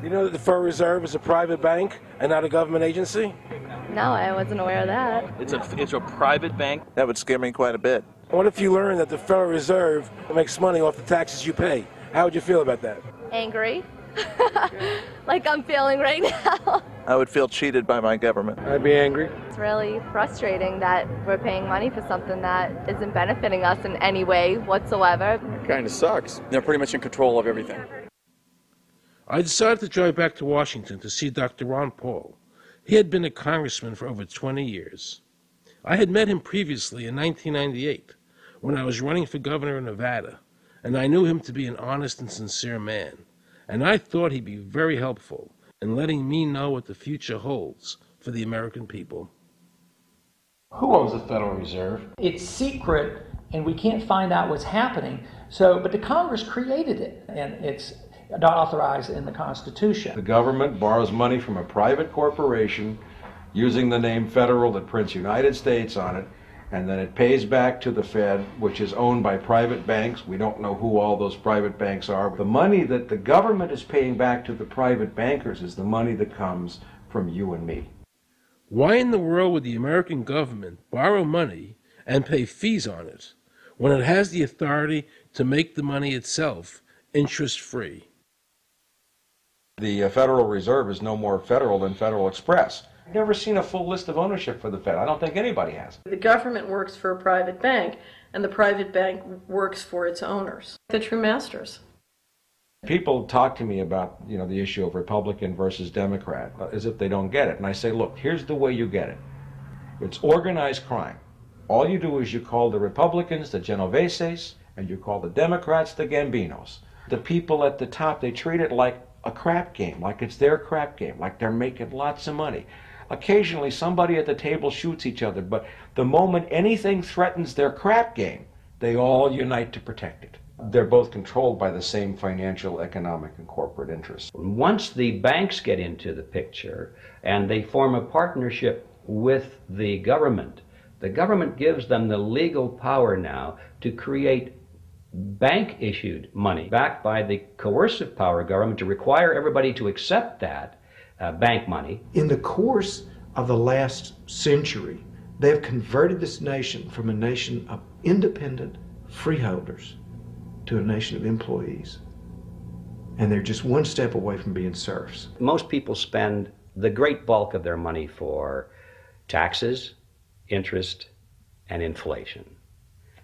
You know that the Federal Reserve is a private bank and not a government agency? No, I wasn't aware of that. It's a private bank. That would scare me quite a bit. What if you learned that the Federal Reserve makes money off the taxes you pay? How would you feel about that? Angry. Like I'm feeling right now. I would feel cheated by my government. I'd be angry. It's really frustrating that we're paying money for something that isn't benefiting us in any way whatsoever. It kind of sucks. They're pretty much in control of everything. I decided to drive back to Washington to see Dr. Ron Paul. He had been a congressman for over 20 years. I had met him previously in 1998 when I was running for governor of Nevada, and I knew him to be an honest and sincere man. And I thought he'd be very helpful in letting me know what the future holds for the American people. Who owns the Federal Reserve? It's secret, and we can't find out what's happening. But the Congress created it, and it's not authorized in the Constitution. The government borrows money from a private corporation using the name Federal that prints United States on it, and then it pays back to the Fed, which is owned by private banks. We don't know who all those private banks are. The money that the government is paying back to the private bankers is the money that comes from you and me. Why in the world would the American government borrow money and pay fees on it when it has the authority to make the money itself interest-free? The Federal Reserve is no more federal than Federal Express. I've never seen a full list of ownership for the Fed. I don't think anybody has. The government works for a private bank, and the private bank works for its owners, the true masters. People talk to me about, the issue of Republican versus Democrat, as if they don't get it. And I say, look, here's the way you get it. It's organized crime. All you do is you call the Republicans the Genoveses, and you call the Democrats the Gambinos. The people at the top, they treat it like a crap game, like it's their crap game, like they're making lots of money. Occasionally somebody at the table shoots each other, but the moment anything threatens their crap game, they all unite to protect it. They're both controlled by the same financial, economic, and corporate interests. Once the banks get into the picture and they form a partnership with the government gives them the legal power now to create bank-issued money backed by the coercive power of government to require everybody to accept that bank money. In the course of the last century, they have converted this nation from a nation of independent freeholders to a nation of employees. And they're just one step away from being serfs. Most people spend the great bulk of their money for taxes, interest, and inflation.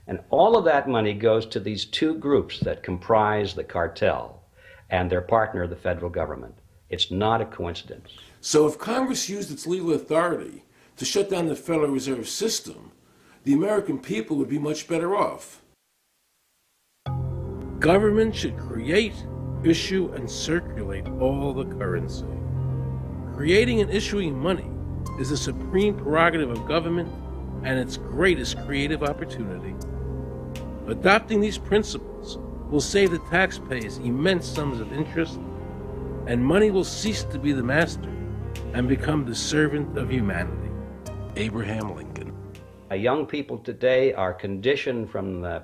And all of that money goes to these two groups that comprise the cartel and their partner, the federal government. It's not a coincidence. So if Congress used its legal authority to shut down the Federal Reserve System, the American people would be much better off. Government should create, issue, and circulate all the currency. Creating and issuing money is the supreme prerogative of government and its greatest creative opportunity. Adopting these principles will save the taxpayers immense sums of interest, and money will cease to be the master and become the servant of humanity. Abraham Lincoln. Young people today are conditioned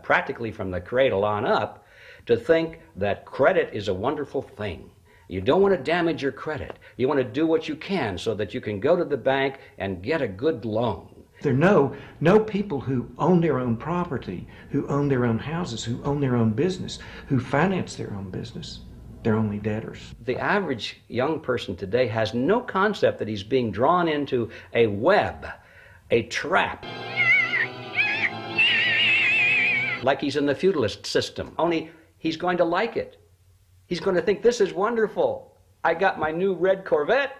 practically from the cradle on up to think that credit is a wonderful thing. You don't want to damage your credit. You want to do what you can so that you can go to the bank and get a good loan. There are no people who own their own property, who own their own houses, who own their own business, who finance their own business. They're only debtors. The average young person today has no concept that he's being drawn into a web, a trap. Like he's in the feudalist system, only he's going to like it. He's going to think, this is wonderful. I got my new red Corvette,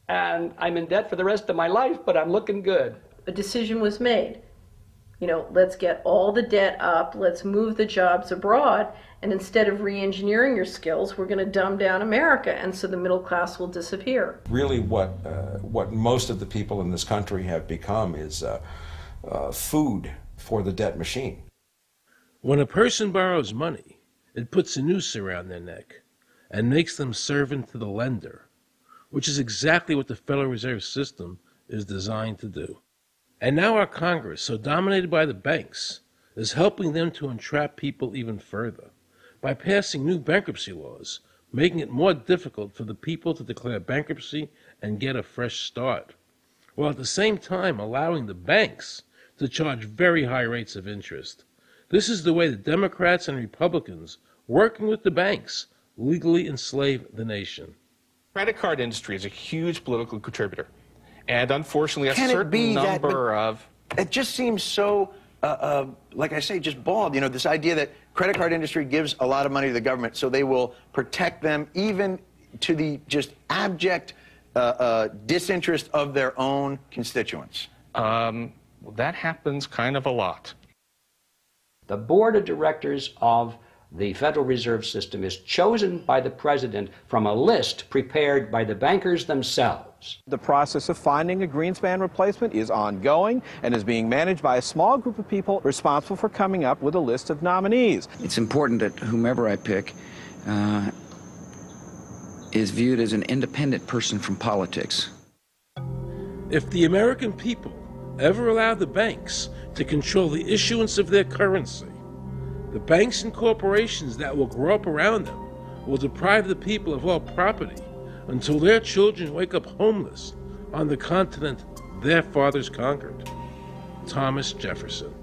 and I'm in debt for the rest of my life, but I'm looking good. A decision was made. Let's get all the debt up, let's move the jobs abroad, and instead of re-engineering your skills, we're going to dumb down America, and so the middle class will disappear. Really what most of the people in this country have become is food for the debt machine. When a person borrows money, it puts a noose around their neck and makes them servant to the lender, which is exactly what the Federal Reserve System is designed to do. And now our Congress, so dominated by the banks, is helping them to entrap people even further by passing new bankruptcy laws, making it more difficult for the people to declare bankruptcy and get a fresh start, while at the same time allowing the banks to charge very high rates of interest. This is the way the Democrats and Republicans, working with the banks, legally enslave the nation. Credit card industry is a huge political contributor. And unfortunately, a Can certain it be number that, of... It just seems so, like I say, just bald. You know, this idea that credit card industry gives a lot of money to the government so they will protect them even to the just abject disinterest of their own constituents. That happens kind of a lot. The board of directors of the Federal Reserve System is chosen by the president from a list prepared by the bankers themselves. The process of finding a Greenspan replacement is ongoing and is being managed by a small group of people responsible for coming up with a list of nominees. It's important that whomever I pick is viewed as an independent person from politics. If the American people ever allow the banks to control the issuance of their currency, the banks and corporations that will grow up around them will deprive the people of all property until their children wake up homeless on the continent their fathers conquered. Thomas Jefferson.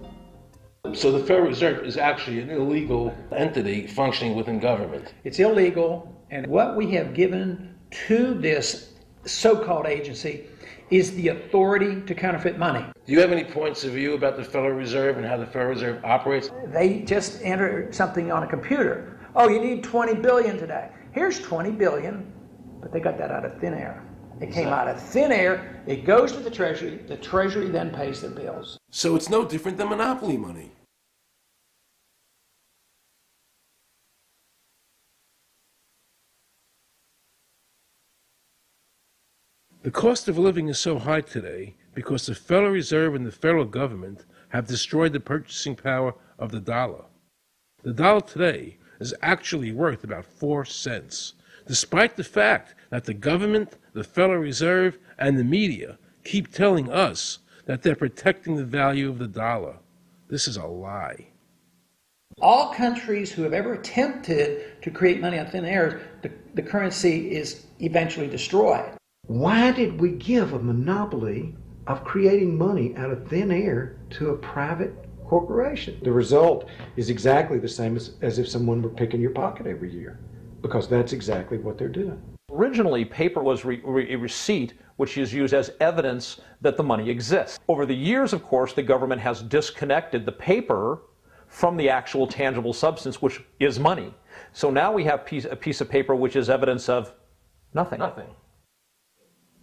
So the Federal Reserve is actually an illegal entity functioning within government. It's illegal, and what we have given to this so-called agency is the authority to counterfeit money. Do you have any points of view about the Federal Reserve and how the Federal Reserve operates? They just enter something on a computer. Oh, you need 20 billion today. Here's 20 billion, but they got that out of thin air. It came out of thin air, it goes to the Treasury then pays their bills. So it's no different than monopoly money. The cost of living is so high today because the Federal Reserve and the federal government have destroyed the purchasing power of the dollar. The dollar today is actually worth about 4 cents, despite the fact that the government, the Federal Reserve, and the media keep telling us that they're protecting the value of the dollar. This is a lie. All countries who have ever attempted to create money on thin air, the currency is eventually destroyed. Why did we give a monopoly of creating money out of thin air to a private corporation? The result is exactly the same as if someone were picking your pocket every year, because that's exactly what they're doing. Originally, paper was a receipt which is used as evidence that the money exists. Over the years, of course, the government has disconnected the paper from the actual tangible substance, which is money. So now we have a piece of paper which is evidence of nothing.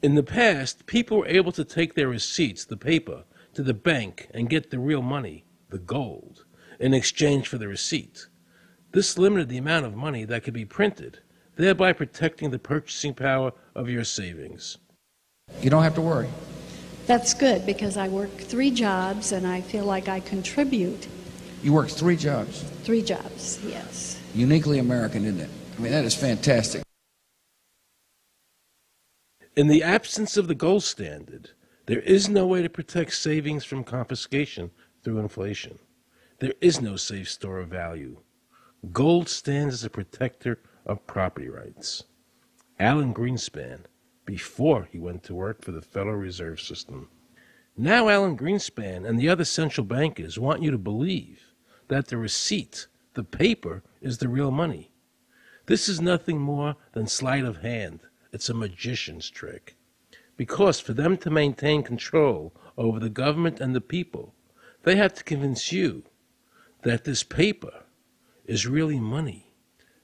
In the past, people were able to take their receipts, the paper, to the bank and get the real money, the gold, in exchange for the receipt. This limited the amount of money that could be printed, thereby protecting the purchasing power of your savings. You don't have to worry. That's good, because I work 3 jobs and I feel like I contribute. You work 3 jobs? 3 jobs, yes. Uniquely American, isn't it? I mean, that is fantastic. In the absence of the gold standard, there is no way to protect savings from confiscation through inflation. There is no safe store of value. Gold stands as a protector of property rights. Alan Greenspan, before he went to work for the Federal Reserve System. Now Alan Greenspan and the other central bankers want you to believe that the receipt, the paper, is the real money. This is nothing more than sleight of hand. It's a magician's trick. Because for them to maintain control over the government and the people, they have to convince you that this paper is really money.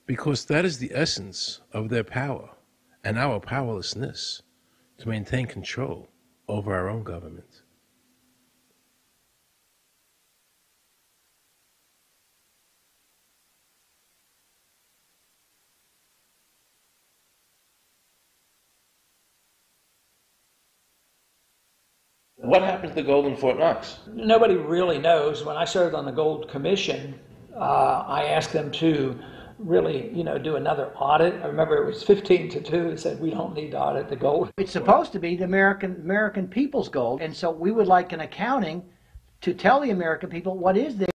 Because that is the essence of their power and our powerlessness to maintain control over our own government. What happened to the gold in Fort Knox? Nobody really knows. When I served on the Gold Commission, I asked them to really, do another audit. I remember it was 15-2. It said, we don't need to audit the gold. It's supposed to be the American people's gold, and so we would like an accounting to tell the American people what is there.